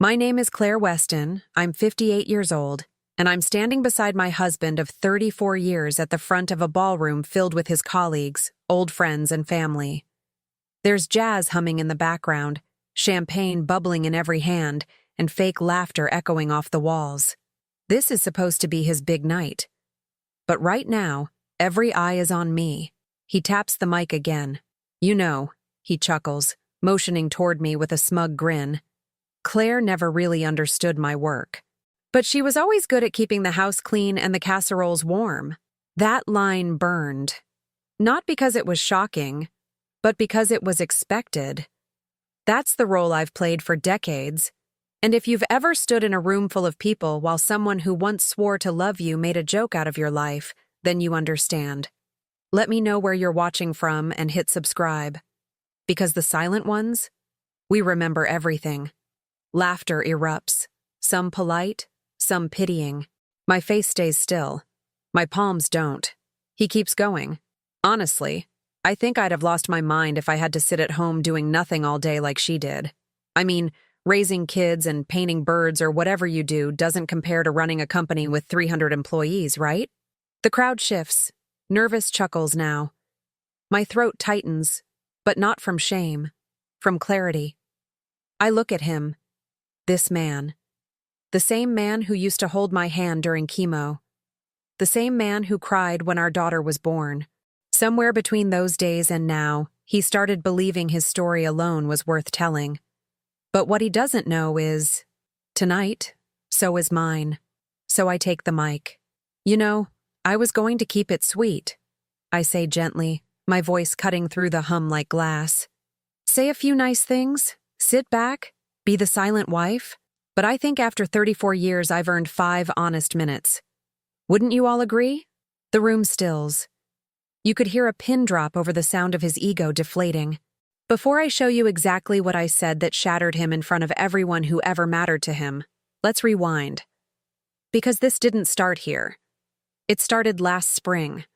My name is Claire Weston. I'm 58 years old, and I'm standing beside my husband of 34 years at the front of a ballroom filled with his colleagues, old friends, and family. There's jazz humming in the background, champagne bubbling in every hand, and fake laughter echoing off the walls. This is supposed to be his big night. But right now, every eye is on me. He taps the mic again. "You know," he chuckles, motioning toward me with a smug grin. Claire never really understood my work. But she was always good at keeping the house clean and the casseroles warm. That line burned. Not because it was shocking, but because it was expected. That's the role I've played for decades. And if you've ever stood in a room full of people while someone who once swore to love you made a joke out of your life, then you understand. Let me know where you're watching from and hit subscribe. Because the silent ones, we remember everything. Laughter erupts, some polite, some pitying. My face stays still. My palms don't. He keeps going. Honestly, I think I'd have lost my mind if I had to sit at home doing nothing all day like she did. I mean, raising kids and painting birds or whatever you do doesn't compare to running a company with 300 employees, right? The crowd shifts, nervous chuckles now. My throat tightens, but not from shame, from clarity. I look at him. This man. The same man who used to hold my hand during chemo. The same man who cried when our daughter was born. Somewhere between those days and now, he started believing his story alone was worth telling. But what he doesn't know is, tonight, so is mine. So I take the mic. "You know, I was going to keep it sweet," I say gently, my voice cutting through the hum like glass. "Say a few nice things, sit back, be the silent wife, but I think after 34 years I've earned 5 honest minutes. Wouldn't you all agree?" The room stills. You could hear a pin drop over the sound of his ego deflating. Before I show you exactly what I said that shattered him in front of everyone who ever mattered to him, let's rewind. Because this didn't start here. It started last spring,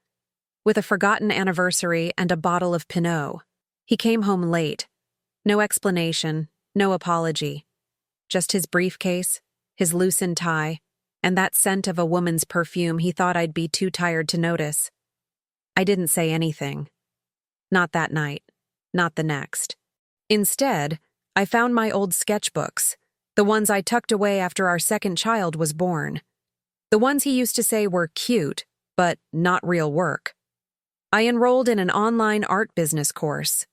with a forgotten anniversary and a bottle of Pinot. He came home late. No explanation, no apology. Just his briefcase, his loosened tie, and that scent of a woman's perfume he thought I'd be too tired to notice. I didn't say anything. Not that night. Not the next. Instead, I found my old sketchbooks, the ones I tucked away after our second child was born. The ones he used to say were cute, but not real work. I enrolled in an online art business course.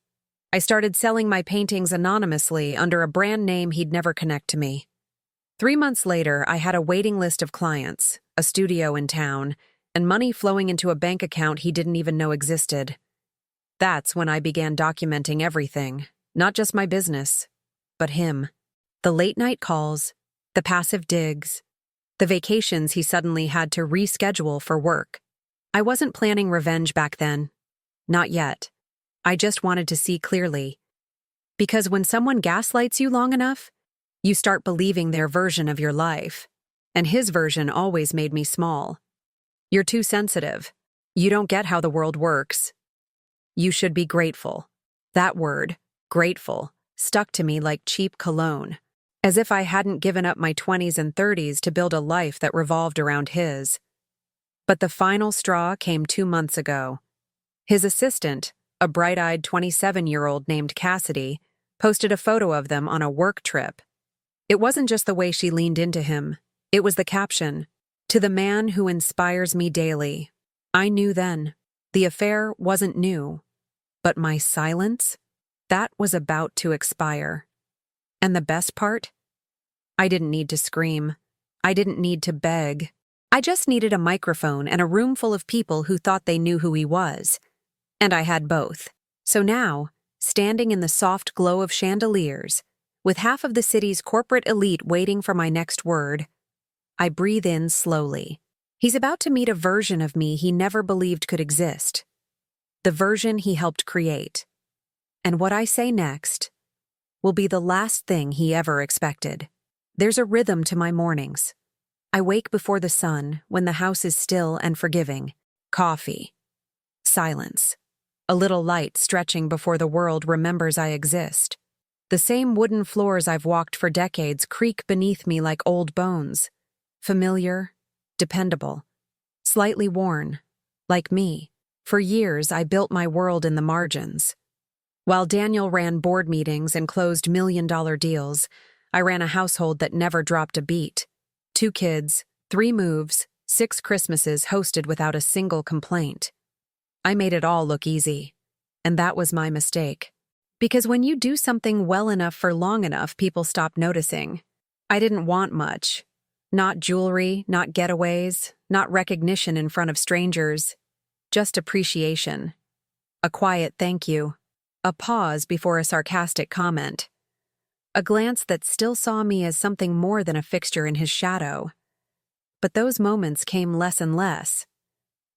I started selling my paintings anonymously under a brand name he'd never connect to me. 3 months later, I had a waiting list of clients, a studio in town, and money flowing into a bank account he didn't even know existed. That's when I began documenting everything, not just my business, but him. The late-night calls, the passive digs, the vacations he suddenly had to reschedule for work. I wasn't planning revenge back then. Not yet. I just wanted to see clearly. Because when someone gaslights you long enough, you start believing their version of your life. And his version always made me small. "You're too sensitive. You don't get how the world works. You should be grateful." That word, grateful, stuck to me like cheap cologne, as if I hadn't given up my 20s and 30s to build a life that revolved around his. But the final straw came 2 months ago. His assistant, a bright-eyed 27-year-old named Cassidy, posted a photo of them on a work trip. It wasn't just the way she leaned into him. It was the caption, "To the man who inspires me daily." I knew then. The affair wasn't new. But my silence? That was about to expire. And the best part? I didn't need to scream. I didn't need to beg. I just needed a microphone and a room full of people who thought they knew who he was. And I had both. So now, standing in the soft glow of chandeliers, with half of the city's corporate elite waiting for my next word, I breathe in slowly. He's about to meet a version of me he never believed could exist. The version he helped create. And what I say next will be the last thing he ever expected. There's a rhythm to my mornings. I wake before the sun, when the house is still and forgiving. Coffee. Silence. A little light stretching before the world remembers I exist. The same wooden floors I've walked for decades creak beneath me like old bones. Familiar, dependable, slightly worn, like me. For years, I built my world in the margins. While Daniel ran board meetings and closed million-dollar deals, I ran a household that never dropped a beat. 2 kids, 3 moves, 6 Christmases hosted without a single complaint. I made it all look easy. And that was my mistake. Because when you do something well enough for long enough, people stop noticing. I didn't want much. Not jewelry, not getaways, not recognition in front of strangers. Just appreciation. A quiet thank you. A pause before a sarcastic comment. A glance that still saw me as something more than a fixture in his shadow. But those moments came less and less.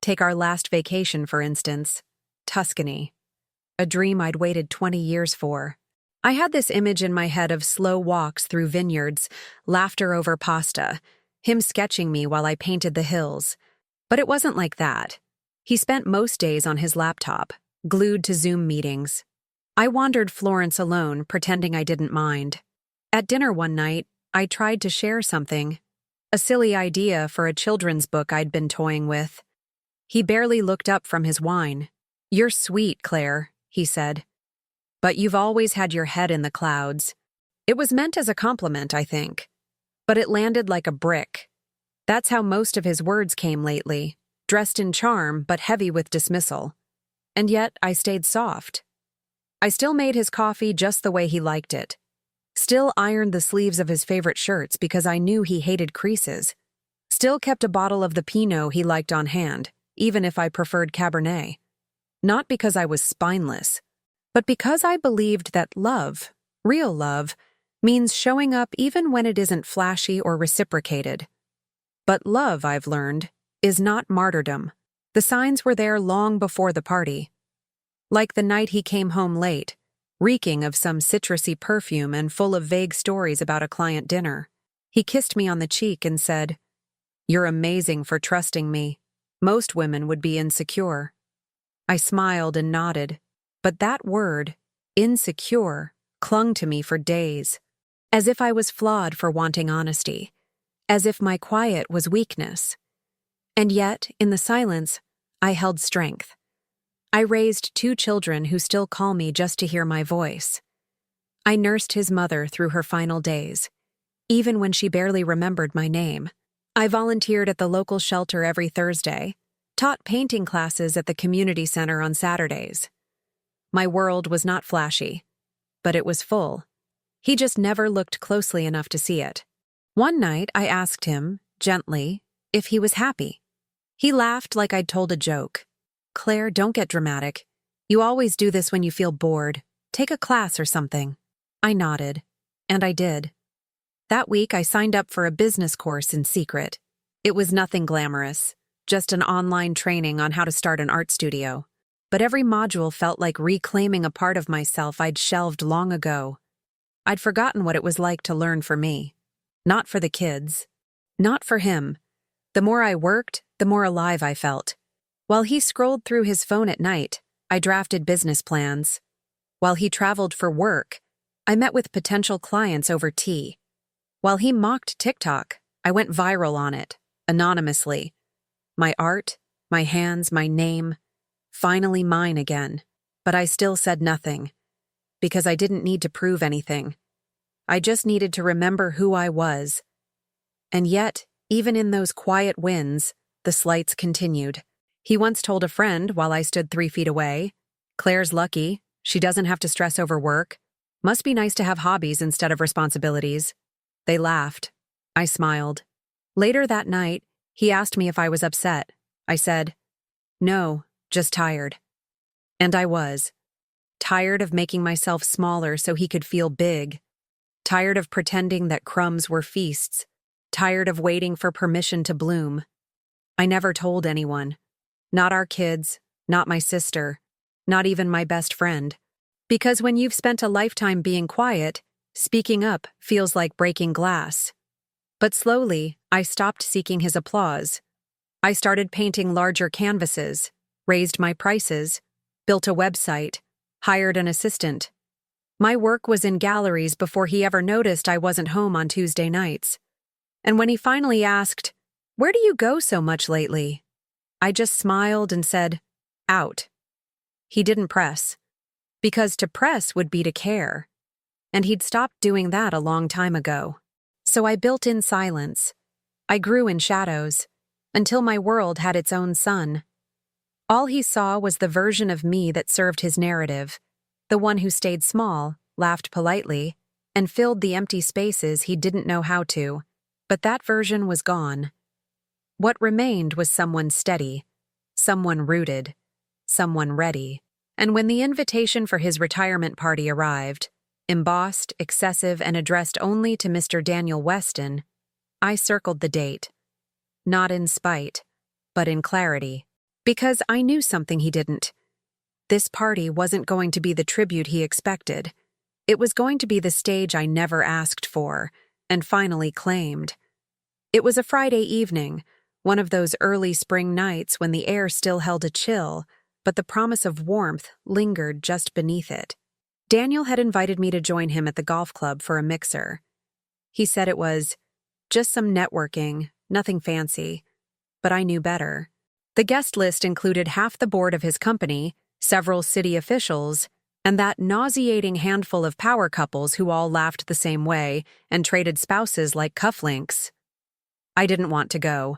Take our last vacation, for instance. Tuscany. A dream I'd waited 20 years for. I had this image in my head of slow walks through vineyards, laughter over pasta, him sketching me while I painted the hills. But it wasn't like that. He spent most days on his laptop, glued to Zoom meetings. I wandered Florence alone, pretending I didn't mind. At dinner one night, I tried to share something. A silly idea for a children's book I'd been toying with. He barely looked up from his wine. "You're sweet, Claire," he said. "But you've always had your head in the clouds." It was meant as a compliment, I think. But it landed like a brick. That's how most of his words came lately, dressed in charm but heavy with dismissal. And yet I stayed soft. I still made his coffee just the way he liked it. Still ironed the sleeves of his favorite shirts because I knew he hated creases. Still kept a bottle of the Pinot he liked on hand, even if I preferred Cabernet. Not because I was spineless, but because I believed that love, real love, means showing up even when it isn't flashy or reciprocated. But love, I've learned, is not martyrdom. The signs were there long before the party. Like the night he came home late, reeking of some citrusy perfume and full of vague stories about a client dinner. He kissed me on the cheek and said, "You're amazing for trusting me. Most women would be insecure." I smiled and nodded, but that word, insecure, clung to me for days, as if I was flawed for wanting honesty, as if my quiet was weakness. And yet, in the silence, I held strength. I raised 2 children who still call me just to hear my voice. I nursed his mother through her final days, even when she barely remembered my name. I volunteered at the local shelter every Thursday, taught painting classes at the community center on Saturdays. My world was not flashy, but it was full. He just never looked closely enough to see it. One night, I asked him, gently, if he was happy. He laughed like I'd told a joke. "Claire, don't get dramatic. You always do this when you feel bored. Take a class or something." I nodded, and I did. That week, I signed up for a business course in secret. It was nothing glamorous, just an online training on how to start an art studio. But every module felt like reclaiming a part of myself I'd shelved long ago. I'd forgotten what it was like to learn for me. Not for the kids. Not for him. The more I worked, the more alive I felt. While he scrolled through his phone at night, I drafted business plans. While he traveled for work, I met with potential clients over tea. While he mocked TikTok, I went viral on it, anonymously. My art, my hands, my name, finally mine again. But I still said nothing, because I didn't need to prove anything. I just needed to remember who I was. And yet, even in those quiet wins, the slights continued. He once told a friend while I stood 3 feet away, "Claire's lucky. She doesn't have to stress over work. Must be nice to have hobbies instead of responsibilities." They laughed. I smiled. Later that night, he asked me if I was upset. I said, "No, just tired." And I was. Tired of making myself smaller so he could feel big. Tired of pretending that crumbs were feasts. Tired of waiting for permission to bloom. I never told anyone. Not our kids, not my sister, not even my best friend. Because when you've spent a lifetime being quiet, speaking up feels like breaking glass. But slowly, I stopped seeking his applause. I started painting larger canvases, raised my prices, built a website, hired an assistant. My work was in galleries before he ever noticed I wasn't home on Tuesday nights. And when he finally asked, "Where do you go so much lately?" I just smiled and said, "Out." He didn't press, because to press would be to care, and he'd stopped doing that a long time ago. So I built in silence. I grew in shadows, until my world had its own sun. All he saw was the version of me that served his narrative, the one who stayed small, laughed politely, and filled the empty spaces he didn't know how to. But that version was gone. What remained was someone steady, someone rooted, someone ready. And when the invitation for his retirement party arrived, embossed, excessive, and addressed only to Mr. Daniel Weston, I circled the date. Not in spite, but in clarity. Because I knew something he didn't. This party wasn't going to be the tribute he expected. It was going to be the stage I never asked for, and finally claimed. It was a Friday evening, one of those early spring nights when the air still held a chill, but the promise of warmth lingered just beneath it. Daniel had invited me to join him at the golf club for a mixer. He said it was just some networking, nothing fancy, but I knew better. The guest list included half the board of his company, several city officials, and that nauseating handful of power couples who all laughed the same way and traded spouses like cufflinks. I didn't want to go.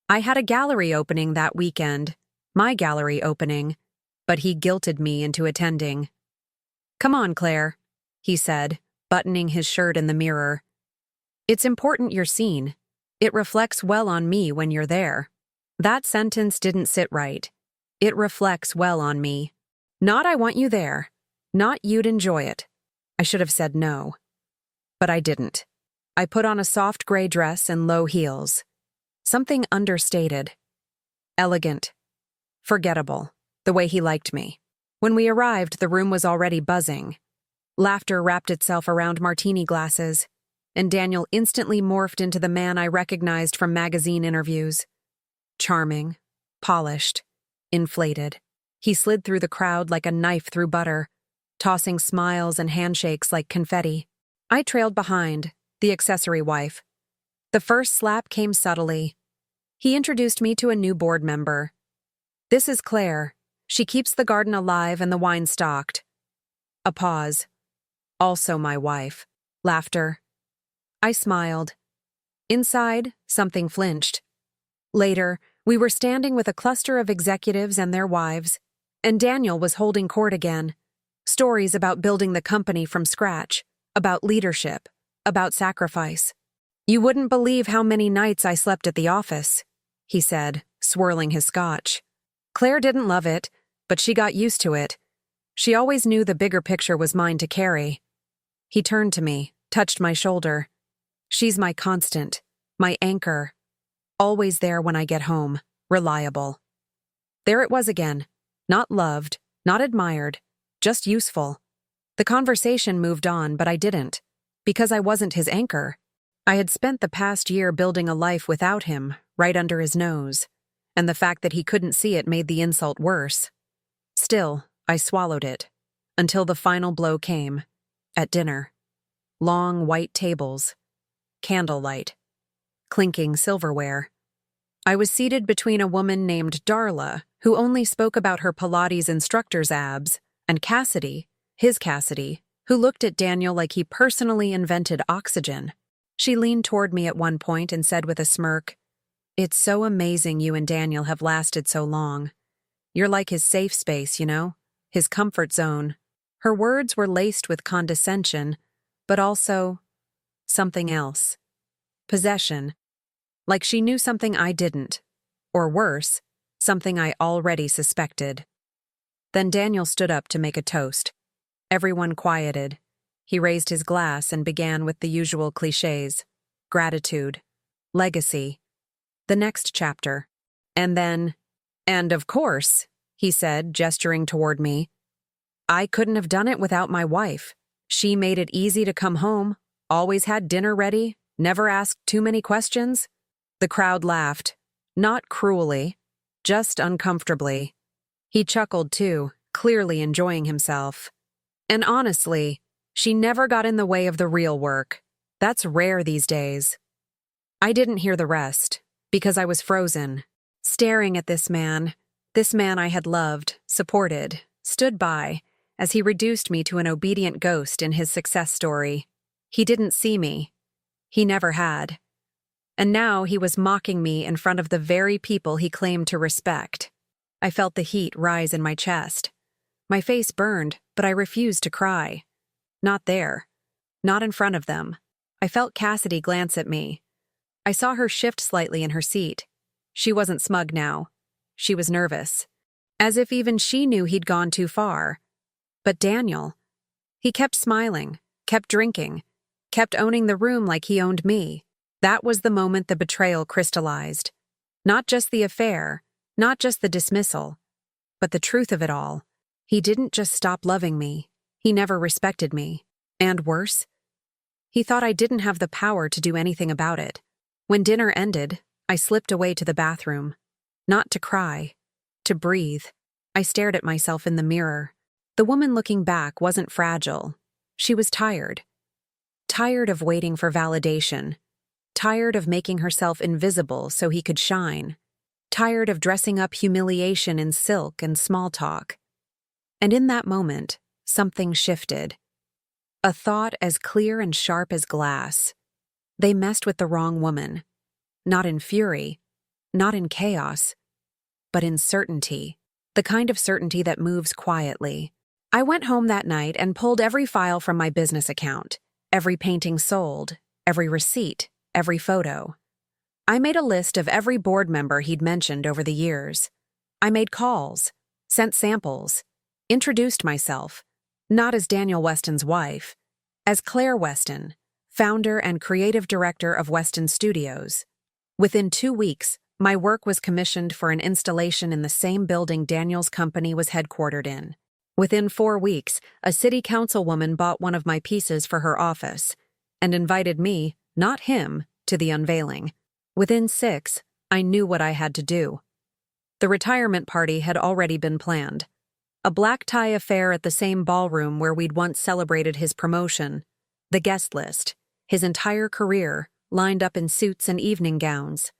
I had a gallery opening that weekend, my gallery opening, but he guilted me into attending. "Come on, Claire," he said, buttoning his shirt in the mirror. "It's important you're seen. It reflects well on me when you're there." That sentence didn't sit right. It reflects well on me. Not "I want you there." Not "you'd enjoy it." I should have said no. But I didn't. I put on a soft gray dress and low heels. Something understated. Elegant. Forgettable. The way he liked me. When we arrived, the room was already buzzing. Laughter wrapped itself around martini glasses, and Daniel instantly morphed into the man I recognized from magazine interviews. Charming, polished, inflated. He slid through the crowd like a knife through butter, tossing smiles and handshakes like confetti. I trailed behind, the accessory wife. The first slap came subtly. He introduced me to a new board member. "This is Claire. She keeps the garden alive and the wine stocked." A pause. "Also my wife." Laughter. I smiled. Inside, something flinched. Later, we were standing with a cluster of executives and their wives, and Daniel was holding court again. Stories about building the company from scratch, about leadership, about sacrifice. "You wouldn't believe how many nights I slept at the office," he said, swirling his scotch. "Claire didn't love it, but she got used to it. She always knew the bigger picture was mine to carry." He turned to me, touched my shoulder. "She's my constant, my anchor. Always there when I get home, reliable." There it was again. Not loved, not admired, just useful. The conversation moved on, but I didn't, because I wasn't his anchor. I had spent the past year building a life without him, right under his nose, and the fact that he couldn't see it made the insult worse. Still, I swallowed it, until the final blow came, at dinner. Long white tables, candlelight, clinking silverware. I was seated between a woman named Darla, who only spoke about her Pilates instructor's abs, and Cassidy, his Cassidy, who looked at Daniel like he personally invented oxygen. She leaned toward me at one point and said with a smirk, "It's so amazing you and Daniel have lasted so long. You're like his safe space, you know? His comfort zone." Her words were laced with condescension, but also something else. Possession. Like she knew something I didn't. Or worse, something I already suspected. Then Daniel stood up to make a toast. Everyone quieted. He raised his glass and began with the usual cliches. Gratitude. Legacy. The next chapter. And then, "And of course," he said, gesturing toward me, "I couldn't have done it without my wife. She made it easy to come home, always had dinner ready, never asked too many questions." The crowd laughed. Not cruelly, just uncomfortably. He chuckled too, clearly enjoying himself. And honestly, she never got in the way of the real work. That's rare these days. I didn't hear the rest, because I was frozen, staring at this man I had loved, supported, stood by, as he reduced me to an obedient ghost in his success story. He didn't see me. He never had. And now he was mocking me in front of the very people he claimed to respect. I felt the heat rise in my chest. My face burned, but I refused to cry. Not there. Not in front of them. I felt Cassidy glance at me. I saw her shift slightly in her seat. She wasn't smug now. She was nervous. As if even she knew he'd gone too far. But Daniel, he kept smiling, kept drinking, kept owning the room like he owned me. That was the moment the betrayal crystallized. Not just the affair, not just the dismissal, but the truth of it all. He didn't just stop loving me. He never respected me. And worse, he thought I didn't have the power to do anything about it. When dinner ended, I slipped away to the bathroom. Not to cry, to breathe. I stared at myself in the mirror. The woman looking back wasn't fragile. She was tired. Tired of waiting for validation. Tired of making herself invisible so he could shine. Tired of dressing up humiliation in silk and small talk. And in that moment, something shifted. A thought as clear and sharp as glass. They messed with the wrong woman. Not in fury, not in chaos, but in certainty. The kind of certainty that moves quietly. I went home that night and pulled every file from my business account. Every painting sold, every receipt, every photo. I made a list of every board member he'd mentioned over the years. I made calls, sent samples, introduced myself, not as Daniel Weston's wife, as Claire Weston, founder and creative director of Weston Studios. Within 2 weeks, my work was commissioned for an installation in the same building Daniel's company was headquartered in. Within 4 weeks, a city councilwoman bought one of my pieces for her office and invited me, not him, to the unveiling. Within 6, I knew what I had to do. The retirement party had already been planned. A black tie affair at the same ballroom where we'd once celebrated his promotion. The guest list, his entire career, lined up in suits and evening gowns.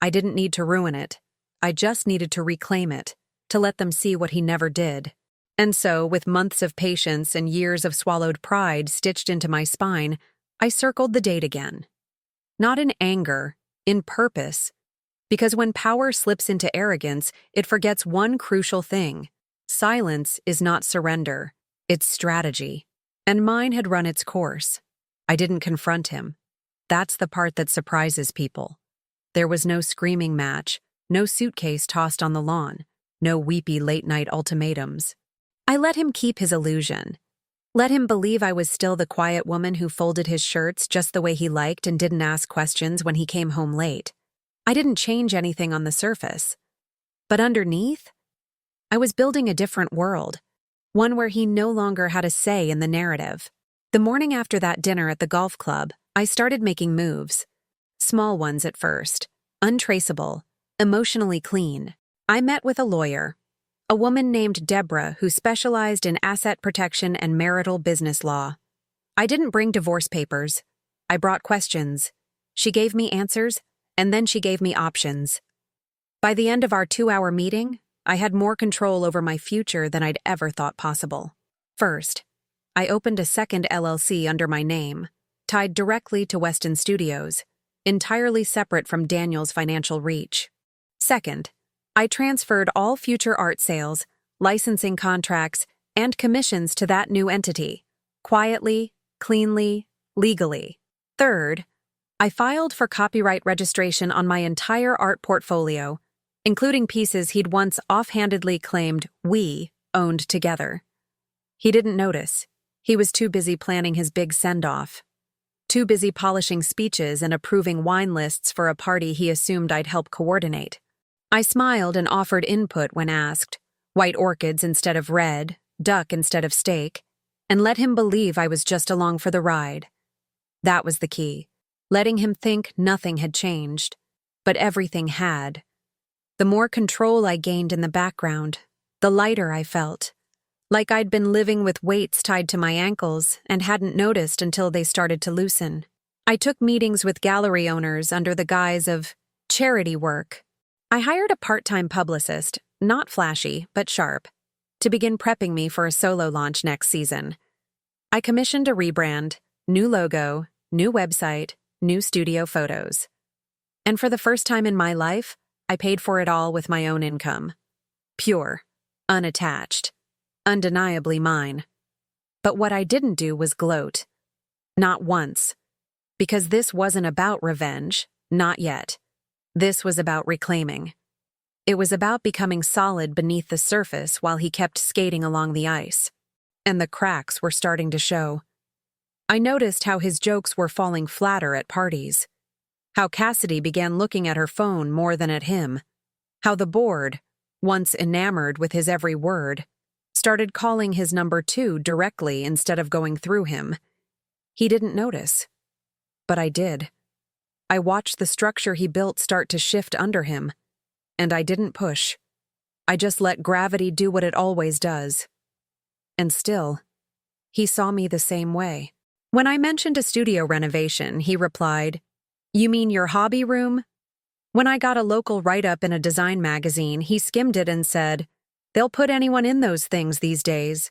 I didn't need to ruin it. I just needed to reclaim it, to let them see what he never did. And so, with months of patience and years of swallowed pride stitched into my spine, I circled the date again. Not in anger, in purpose. Because when power slips into arrogance, it forgets one crucial thing. Silence is not surrender, it's strategy. And mine had run its course. I didn't confront him. That's the part that surprises people. There was no screaming match, no suitcase tossed on the lawn, no weepy late-night ultimatums. I let him keep his illusion. Let him believe I was still the quiet woman who folded his shirts just the way he liked and didn't ask questions when he came home late. I didn't change anything on the surface. But underneath, I was building a different world, one where he no longer had a say in the narrative. The morning after that dinner at the golf club, I started making moves. Small ones at first, untraceable, emotionally clean. I met with a lawyer, a woman named Deborah who specialized in asset protection and marital business law. I didn't bring divorce papers. I brought questions. She gave me answers, and then she gave me options. By the end of our 2-hour meeting, I had more control over my future than I'd ever thought possible. First, I opened a second LLC under my name, tied directly to Weston Studios, entirely separate from Daniel's financial reach. Second, I transferred all future art sales, licensing contracts, and commissions to that new entity, quietly, cleanly, legally. Third, I filed for copyright registration on my entire art portfolio, including pieces he'd once offhandedly claimed we owned together. He didn't notice. He was too busy planning his big send-off. Too busy polishing speeches and approving wine lists for a party he assumed I'd help coordinate. I smiled and offered input when asked, white orchids instead of red, duck instead of steak, and let him believe I was just along for the ride. That was the key, letting him think nothing had changed, but everything had. The more control I gained in the background, the lighter I felt, like I'd been living with weights tied to my ankles and hadn't noticed until they started to loosen. I took meetings with gallery owners under the guise of charity work. I hired a part-time publicist, not flashy, but sharp, to begin prepping me for a solo launch next season. I commissioned a rebrand, new logo, new website, new studio photos. And for the first time in my life, I paid for it all with my own income. Pure, unattached, undeniably mine. But what I didn't do was gloat. Not once. Because this wasn't about revenge, not yet. This was about reclaiming. It was about becoming solid beneath the surface while he kept skating along the ice. And the cracks were starting to show. I noticed how his jokes were falling flatter at parties. How Cassidy began looking at her phone more than at him. How the board, once enamored with his every word, started calling his number 2 directly instead of going through him. He didn't notice. But I did. I watched the structure he built start to shift under him. And I didn't push. I just let gravity do what it always does. And still, he saw me the same way. When I mentioned a studio renovation, he replied, "You mean your hobby room?" When I got a local write-up in a design magazine, he skimmed it and said, "They'll put anyone in those things these days."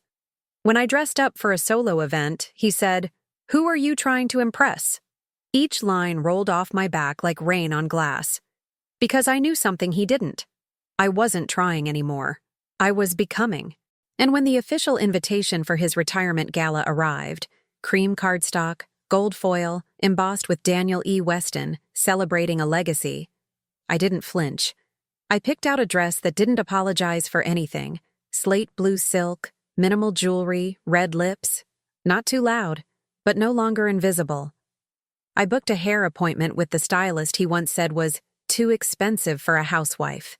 When I dressed up for a solo event, he said, "Who are you trying to impress?" Each line rolled off my back like rain on glass. Because I knew something he didn't. I wasn't trying anymore. I was becoming. And when the official invitation for his retirement gala arrived, cream cardstock, gold foil, embossed with Daniel E. Weston, celebrating a legacy, I didn't flinch. I picked out a dress that didn't apologize for anything. Slate blue silk, minimal jewelry, red lips. Not too loud, but no longer invisible. I booked a hair appointment with the stylist he once said was too expensive for a housewife.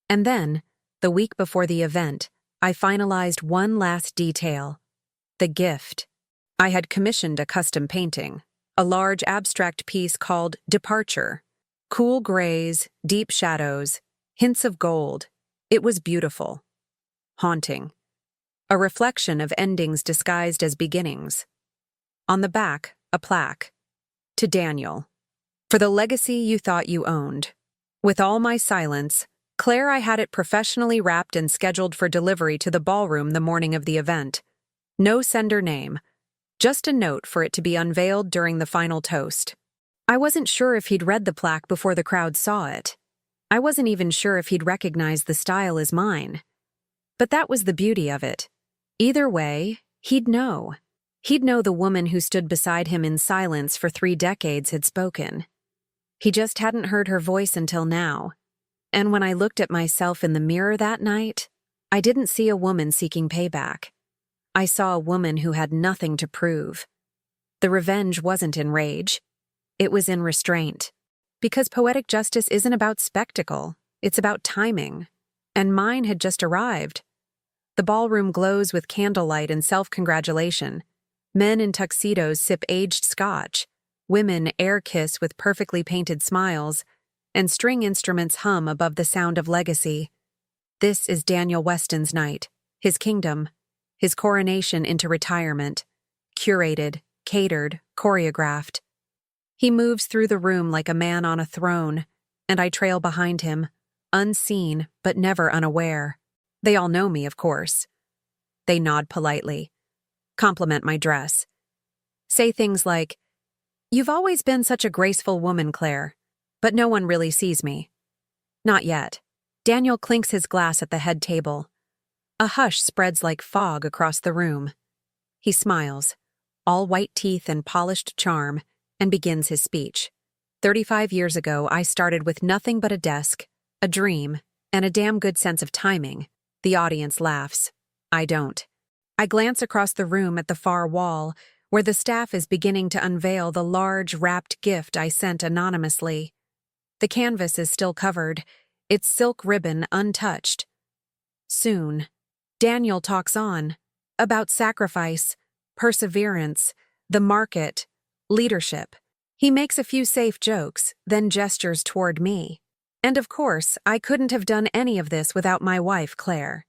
And then, the week before the event, I finalized one last detail. The gift. I had commissioned a custom painting, a large abstract piece called Departure. Cool grays, deep shadows, hints of gold. It was beautiful. Haunting. A reflection of endings disguised as beginnings. On the back, a plaque. To Daniel. For the legacy you thought you owned. With all my silence, Claire, I had it professionally wrapped and scheduled for delivery to the ballroom the morning of the event. No sender name. Just a note for it to be unveiled during the final toast. I wasn't sure if he'd read the plaque before the crowd saw it. I wasn't even sure if he'd recognize the style as mine. But that was the beauty of it. Either way, he'd know. He'd know the woman who stood beside him in silence for 3 decades had spoken. He just hadn't heard her voice until now. And when I looked at myself in the mirror that night, I didn't see a woman seeking payback. I saw a woman who had nothing to prove. The revenge wasn't in rage. It was in restraint. Because poetic justice isn't about spectacle, it's about timing. And mine had just arrived. The ballroom glows with candlelight and self-congratulation. Men in tuxedos sip aged scotch. Women air kiss with perfectly painted smiles. And string instruments hum above the sound of legacy. This is Daniel Weston's night, his kingdom, his coronation into retirement. Curated, catered, choreographed. He moves through the room like a man on a throne, and I trail behind him, unseen but never unaware. They all know me, of course. They nod politely, compliment my dress, say things like, "You've always been such a graceful woman, Claire, but no one really sees me." Not yet. Daniel clinks his glass at the head table. A hush spreads like fog across the room. He smiles, all white teeth and polished charm, and begins his speech. 35 years ago, I started with nothing but a desk, a dream, and a damn good sense of timing. The audience laughs. I don't. I glance across the room at the far wall, where the staff is beginning to unveil the large, wrapped gift I sent anonymously. The canvas is still covered, its silk ribbon untouched. Soon, Daniel talks on, about sacrifice, perseverance, the market, leadership. He makes a few safe jokes, then gestures toward me. And of course, I couldn't have done any of this without my wife, Claire.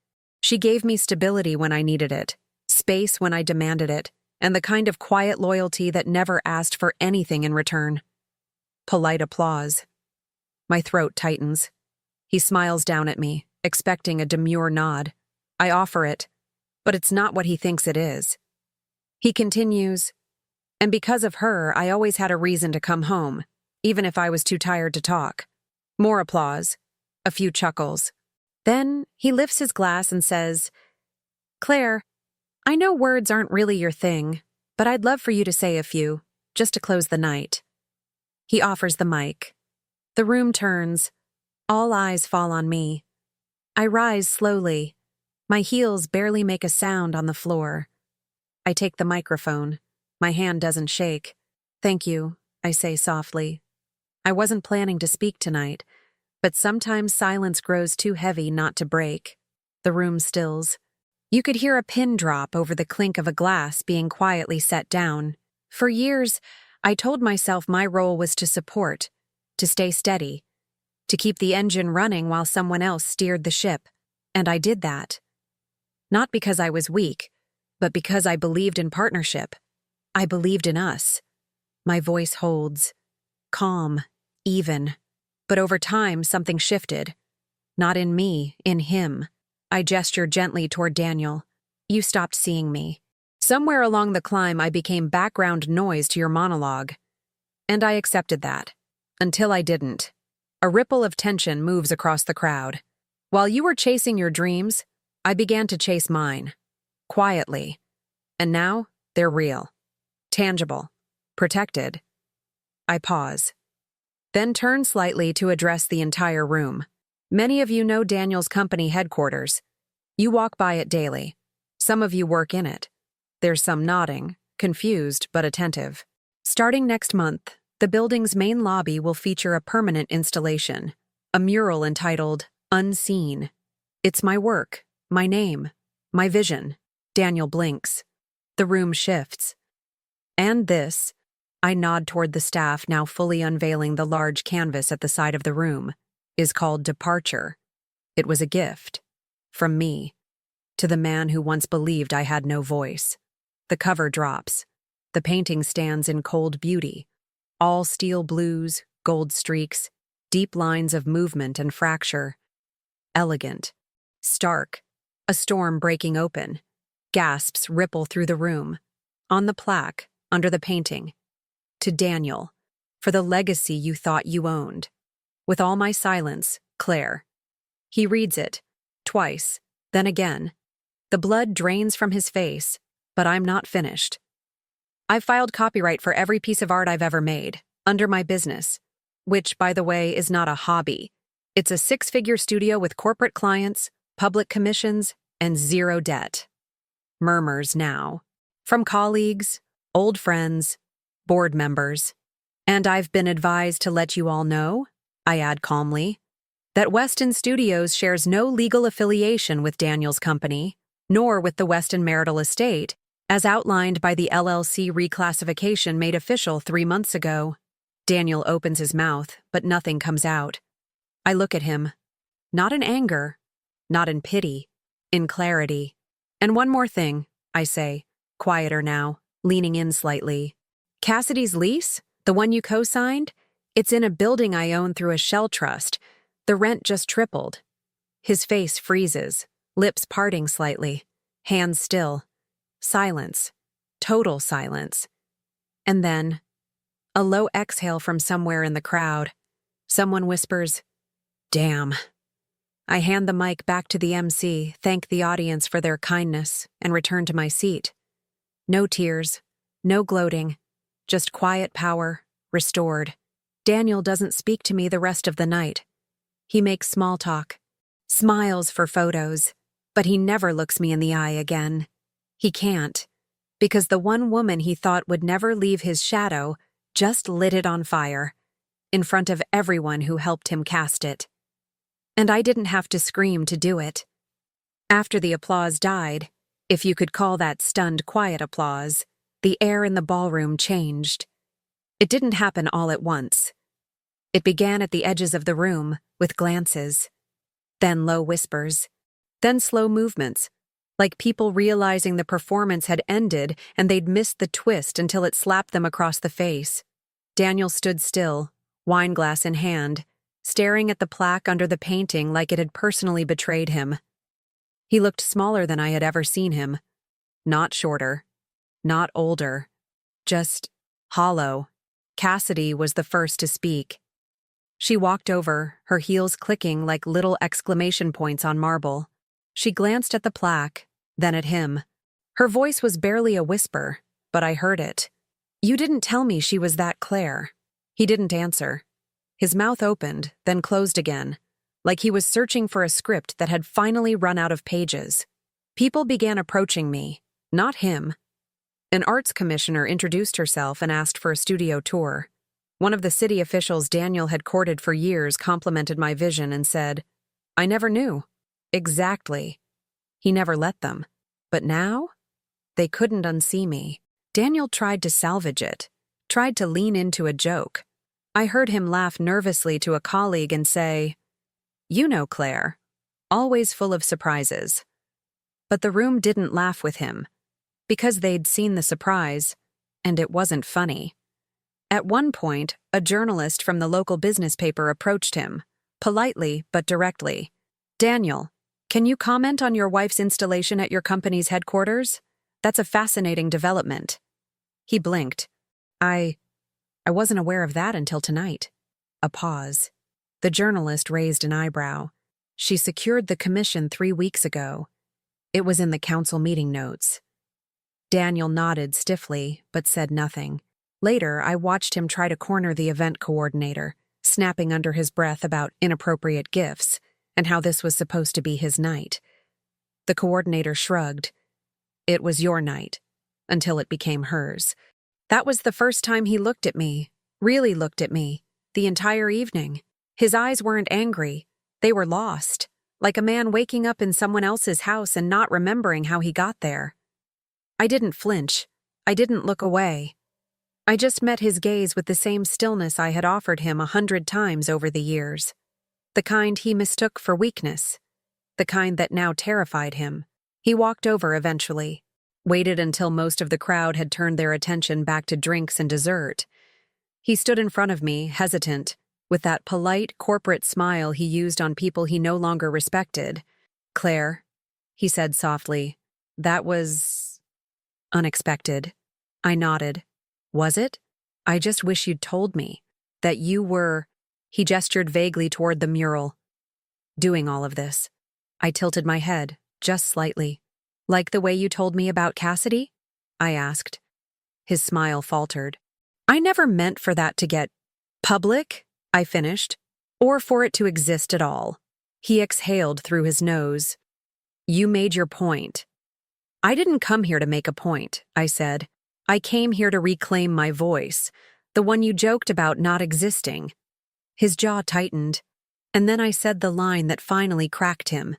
She gave me stability when I needed it, space when I demanded it, and the kind of quiet loyalty that never asked for anything in return. Polite applause. My throat tightens. He smiles down at me, expecting a demure nod. I offer it, but it's not what he thinks it is. He continues, and because of her, I always had a reason to come home, even if I was too tired to talk. More applause. A few chuckles. Then he lifts his glass and says, "Claire, I know words aren't really your thing, but I'd love for you to say a few, just to close the night." He offers the mic. The room turns. All eyes fall on me. I rise slowly. My heels barely make a sound on the floor. I take the microphone. My hand doesn't shake. "Thank you," I say softly. I wasn't planning to speak tonight, but sometimes silence grows too heavy not to break. The room stills. You could hear a pin drop over the clink of a glass being quietly set down. For years, I told myself my role was to support, to stay steady, to keep the engine running while someone else steered the ship. And I did that. Not because I was weak, but because I believed in partnership. I believed in us. My voice holds. Calm, even. But over time, something shifted. Not in me, in him. I gestured gently toward Daniel. "You stopped seeing me. Somewhere along the climb, I became background noise to your monologue." And I accepted that. Until I didn't. A ripple of tension moves across the crowd. While you were chasing your dreams, I began to chase mine. Quietly. And now, they're real. Tangible. Protected. I pause. Then turn slightly to address the entire room. Many of you know Daniel's company headquarters. You walk by it daily. Some of you work in it. There's some nodding, confused but attentive. Starting next month, the building's main lobby will feature a permanent installation, a mural entitled Unseen. It's my work, my name, my vision. Daniel blinks. The room shifts. And this, I nod toward the staff now fully unveiling the large canvas at the side of the room, is called Departure. It was a gift. From me. To the man who once believed I had no voice. The cover drops. The painting stands in cold beauty. All steel blues, gold streaks, deep lines of movement and fracture. Elegant. Stark. A storm breaking open. Gasps ripple through the room. On the plaque, under the painting. To Daniel, for the legacy you thought you owned. With all my silence, Claire. He reads it, twice, then again. The blood drains from his face, but I'm not finished. I've filed copyright for every piece of art I've ever made, under my business, which, by the way, is not a hobby. It's a 6-figure studio with corporate clients, public commissions, and zero debt. Murmurs now. From colleagues, old friends, board members. And I've been advised to let you all know, I add calmly, that Weston Studios shares no legal affiliation with Daniel's company, nor with the Weston marital estate, as outlined by the LLC reclassification made official 3 months ago. Daniel opens his mouth, but nothing comes out. I look at him. Not in anger, not in pity, in clarity. "And one more thing," I say, quieter now, leaning in slightly. "Cassidy's lease, the one you co-signed, it's in a building I own through a shell trust. The rent just tripled." His face freezes, lips parting slightly, hands still. Silence. Total silence. And then, a low exhale from somewhere in the crowd. Someone whispers, "Damn." I hand the mic back to the MC, thank the audience for their kindness, and return to my seat. No tears, no gloating, just quiet power, restored. Daniel doesn't speak to me the rest of the night. He makes small talk, smiles for photos, but he never looks me in the eye again. He can't, because the one woman he thought would never leave his shadow just lit it on fire, in front of everyone who helped him cast it. And I didn't have to scream to do it. After the applause died, if you could call that stunned quiet applause, the air in the ballroom changed. It didn't happen all at once. It began at the edges of the room, with glances. Then low whispers. Then slow movements, like people realizing the performance had ended and they'd missed the twist until it slapped them across the face. Daniel stood still, wineglass in hand, staring at the plaque under the painting like it had personally betrayed him. He looked smaller than I had ever seen him. Not shorter, not older, just hollow. Cassidy was the first to speak. She walked over, her heels clicking like little exclamation points on marble. She glanced at the plaque, then at him. Her voice was barely a whisper, but I heard it. "You didn't tell me she was that Claire." He didn't answer. His mouth opened, then closed again, like he was searching for a script that had finally run out of pages. People began approaching me, not him. An arts commissioner introduced herself and asked for a studio tour. One of the city officials Daniel had courted for years complimented my vision and said, "I never knew." Exactly. He never let them. But now? They couldn't unsee me. Daniel tried to salvage it, tried to lean into a joke. I heard him laugh nervously to a colleague and say, "You know Claire, always full of surprises." But the room didn't laugh with him, because they'd seen the surprise, and it wasn't funny. At one point, a journalist from the local business paper approached him, politely but directly. "Daniel, can you comment on your wife's installation at your company's headquarters? That's a fascinating development." He blinked. I wasn't aware of that until tonight." A pause. The journalist raised an eyebrow. "She secured the commission 3 weeks ago. It was in the council meeting notes." Daniel nodded stiffly, but said nothing. Later, I watched him try to corner the event coordinator, snapping under his breath about inappropriate gifts and how this was supposed to be his night. The coordinator shrugged. "It was your night, until it became hers." That was the first time he looked at me, really looked at me, the entire evening. His eyes weren't angry. They were lost, like a man waking up in someone else's house and not remembering how he got there. I didn't flinch. I didn't look away. I just met his gaze with the same stillness I had offered him 100 times over the years. The kind he mistook for weakness. The kind that now terrified him. He walked over eventually. Waited until most of the crowd had turned their attention back to drinks and dessert. He stood in front of me, hesitant, with that polite corporate smile he used on people he no longer respected. "Claire," he said softly, "that was unexpected." I nodded. "Was it? I just wish you'd told me that you were—" He gestured vaguely toward the mural. "Doing all of this." I tilted my head, just slightly. "Like the way you told me about Cassidy?" I asked. His smile faltered. "I never meant for that to get public," I finished, "or for it to exist at all." He exhaled through his nose. "You made your point." "I didn't come here to make a point," I said. "I came here to reclaim my voice, the one you joked about not existing." His jaw tightened, and then I said the line that finally cracked him.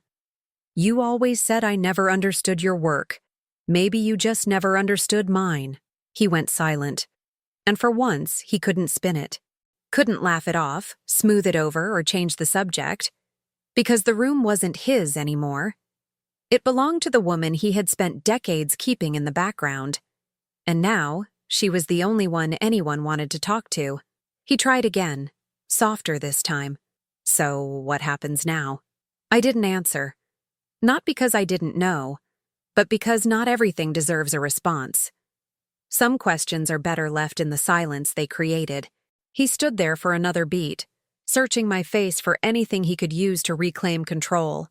"You always said I never understood your work. Maybe you just never understood mine." He went silent. And for once, he couldn't spin it. Couldn't laugh it off, smooth it over, or change the subject. Because the room wasn't his anymore. It belonged to the woman he had spent decades keeping in the background. And now, she was the only one anyone wanted to talk to. He tried again, softer this time. "So, what happens now?" I didn't answer. Not because I didn't know, but because not everything deserves a response. Some questions are better left in the silence they created. He stood there for another beat, searching my face for anything he could use to reclaim control.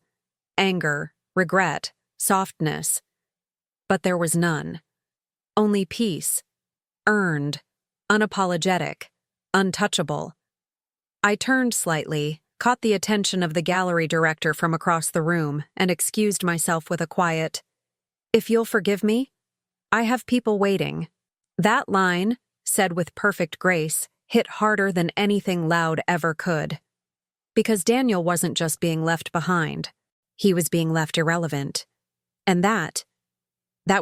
Anger, regret, softness. But there was none. Only peace. Earned, unapologetic, untouchable. I turned slightly, caught the attention of the gallery director from across the room, and excused myself with a quiet, "If you'll forgive me, I have people waiting." That line, said with perfect grace, hit harder than anything loud ever could. Because Daniel wasn't just being left behind. He was being left irrelevant. And that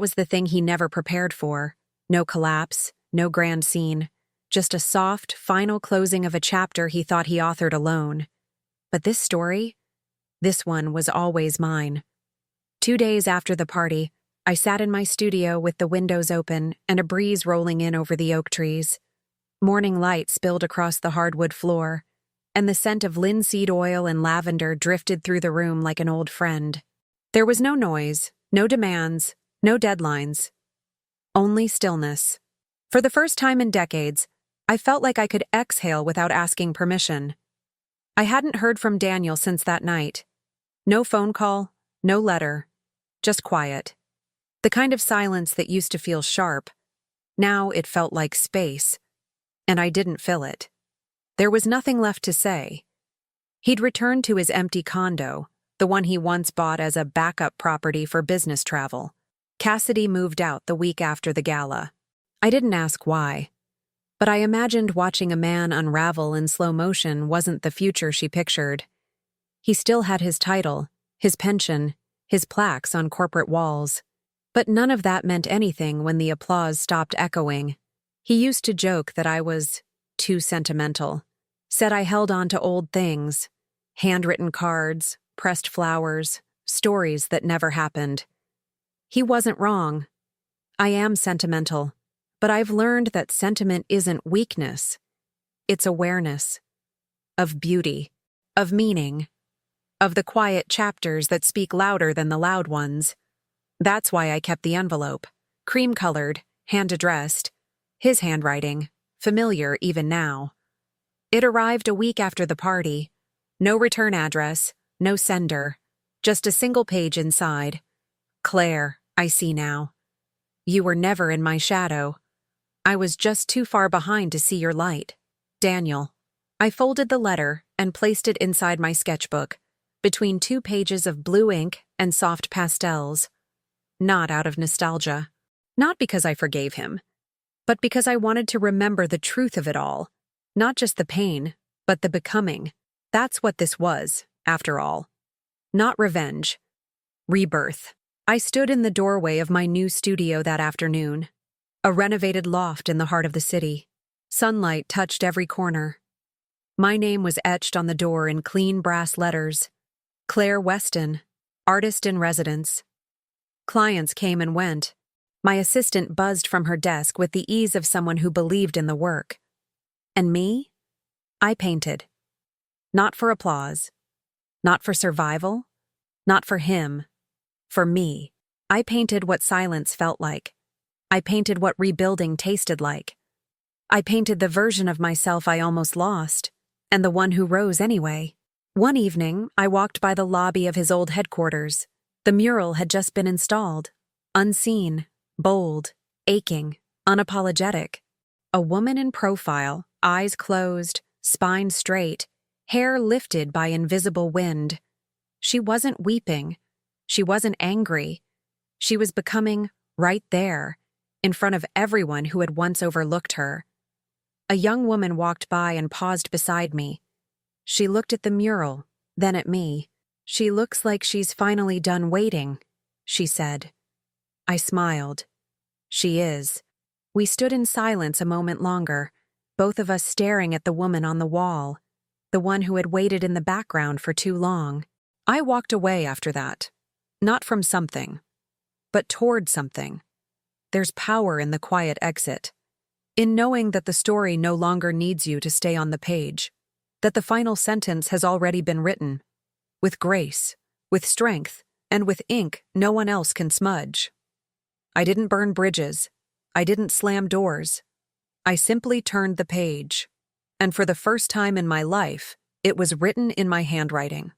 was the thing he never prepared for. No collapse, no grand scene. Just a soft, final closing of a chapter he thought he authored alone. But this story, this one was always mine. 2 days after the party, I sat in my studio with the windows open and a breeze rolling in over the oak trees. Morning light spilled across the hardwood floor, and the scent of linseed oil and lavender drifted through the room like an old friend. There was no noise, no demands, no deadlines. Only stillness. For the first time in decades, I felt like I could exhale without asking permission. I hadn't heard from Daniel since that night. No phone call, no letter, just quiet. The kind of silence that used to feel sharp. Now it felt like space, and I didn't fill it. There was nothing left to say. He'd returned to his empty condo, the one he once bought as a backup property for business travel. Cassidy moved out the week after the gala. I didn't ask why, but I imagined watching a man unravel in slow motion wasn't the future she pictured. He still had his title, his pension, his plaques on corporate walls. But none of that meant anything when the applause stopped echoing. He used to joke that I was too sentimental, said I held on to old things, handwritten cards, pressed flowers, stories that never happened. He wasn't wrong. I am sentimental, but I've learned that sentiment isn't weakness. It's awareness. Of beauty. Of meaning. Of the quiet chapters that speak louder than the loud ones. That's why I kept the envelope. Cream-colored, hand-addressed. His handwriting, familiar even now. It arrived a week after the party. No return address, no sender. Just a single page inside. Claire, I see now. You were never in my shadow. I was just too far behind to see your light. Daniel. I folded the letter and placed it inside my sketchbook, between 2 pages of blue ink and soft pastels. Not out of nostalgia. Not because I forgave him, but because I wanted to remember the truth of it all. Not just the pain, but the becoming. That's what this was, after all. Not revenge. Rebirth. I stood in the doorway of my new studio that afternoon. A renovated loft in the heart of the city. Sunlight touched every corner. My name was etched on the door in clean brass letters. Claire Weston, artist in residence. Clients came and went. My assistant buzzed from her desk with the ease of someone who believed in the work. And me? I painted. Not for applause. Not for survival. Not for him. For me. I painted what silence felt like. I painted what rebuilding tasted like. I painted the version of myself I almost lost, and the one who rose anyway. One evening, I walked by the lobby of his old headquarters. The mural had just been installed. Unseen, bold, aching, unapologetic. A woman in profile, eyes closed, spine straight, hair lifted by invisible wind. She wasn't weeping. She wasn't angry. She was becoming right there, in front of everyone who had once overlooked her. A young woman walked by and paused beside me. She looked at the mural, then at me. "She looks like she's finally done waiting," she said. I smiled. She is. We stood in silence a moment longer, both of us staring at the woman on the wall, the one who had waited in the background for too long. I walked away after that. Not from something, but toward something. There's power in the quiet exit. In knowing that the story no longer needs you to stay on the page. That the final sentence has already been written. With grace, with strength, and with ink no one else can smudge. I didn't burn bridges. I didn't slam doors. I simply turned the page. And for the first time in my life, it was written in my handwriting.